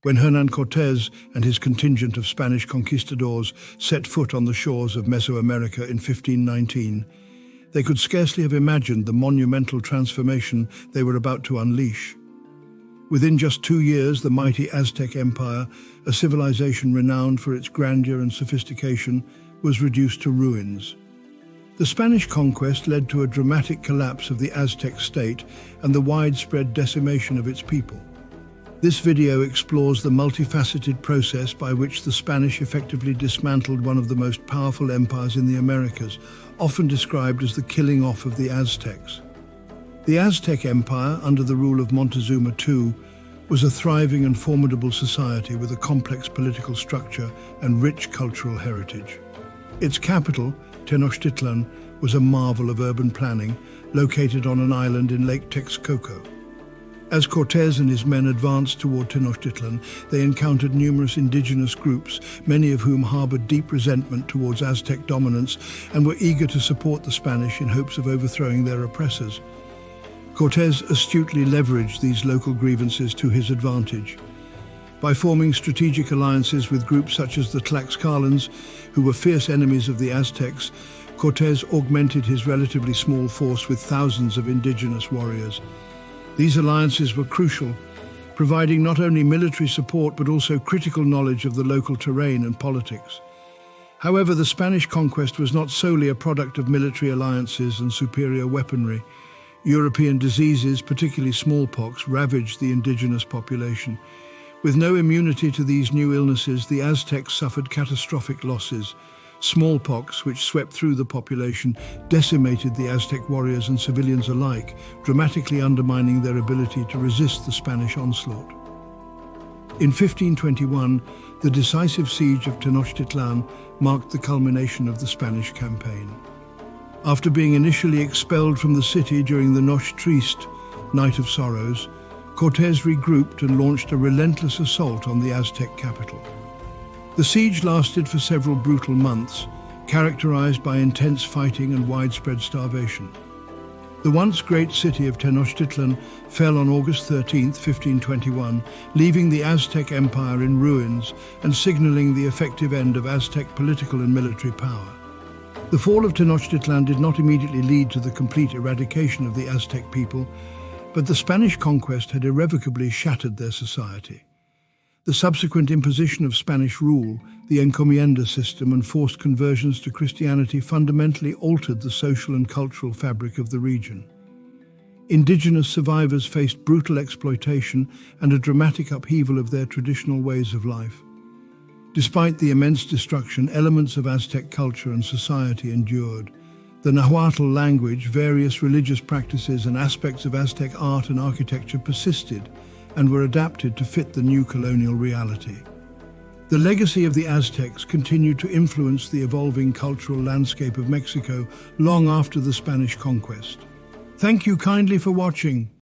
When Hernán Cortés and his contingent of Spanish conquistadors set foot on the shores of Mesoamerica in 1519, they could scarcely have imagined the monumental transformation they were about to unleash. Within just 2 years, the mighty Aztec Empire, a civilization renowned for its grandeur and sophistication, was reduced to ruins. The Spanish conquest led to a dramatic collapse of the Aztec state and the widespread decimation of its people. This video explores the multifaceted process by which the Spanish effectively dismantled one of the most powerful empires in the Americas, often described as the killing off of the Aztecs. The Aztec Empire, under the rule of Montezuma II, was a thriving and formidable society with a complex political structure and rich cultural heritage. Its capital, Tenochtitlán, was a marvel of urban planning, located on an island in Lake Texcoco. As Cortés and his men advanced toward Tenochtitlan, they encountered numerous indigenous groups, many of whom harbored deep resentment towards Aztec dominance and were eager to support the Spanish in hopes of overthrowing their oppressors. Cortés astutely leveraged these local grievances to his advantage. By forming strategic alliances with groups such as the Tlaxcalans, who were fierce enemies of the Aztecs, Cortés augmented his relatively small force with thousands of indigenous warriors. These alliances were crucial, providing not only military support but also critical knowledge of the local terrain and politics. However, the Spanish conquest was not solely a product of military alliances and superior weaponry. European diseases, particularly smallpox, ravaged the indigenous population. With no immunity to these new illnesses, the Aztecs suffered catastrophic losses. Smallpox, which swept through the population, decimated the Aztec warriors and civilians alike, dramatically undermining their ability to resist the Spanish onslaught. In 1521, the decisive siege of Tenochtitlan marked the culmination of the Spanish campaign. After being initially expelled from the city during the Noche Triste, Night of Sorrows, Cortés regrouped and launched a relentless assault on the Aztec capital. The siege lasted for several brutal months, characterized by intense fighting and widespread starvation. The once great city of Tenochtitlan fell on August 13, 1521, leaving the Aztec Empire in ruins and signaling the effective end of Aztec political and military power. The fall of Tenochtitlan did not immediately lead to the complete eradication of the Aztec people, but the Spanish conquest had irrevocably shattered their society. The subsequent imposition of Spanish rule, the encomienda system, and forced conversions to Christianity fundamentally altered the social and cultural fabric of the region. Indigenous survivors faced brutal exploitation and a dramatic upheaval of their traditional ways of life. Despite the immense destruction, elements of Aztec culture and society endured. The Nahuatl language, various religious practices, and aspects of Aztec art and architecture persisted and were adapted to fit the new colonial reality. The legacy of the Aztecs continued to influence the evolving cultural landscape of Mexico long after the Spanish conquest. Thank you kindly for watching.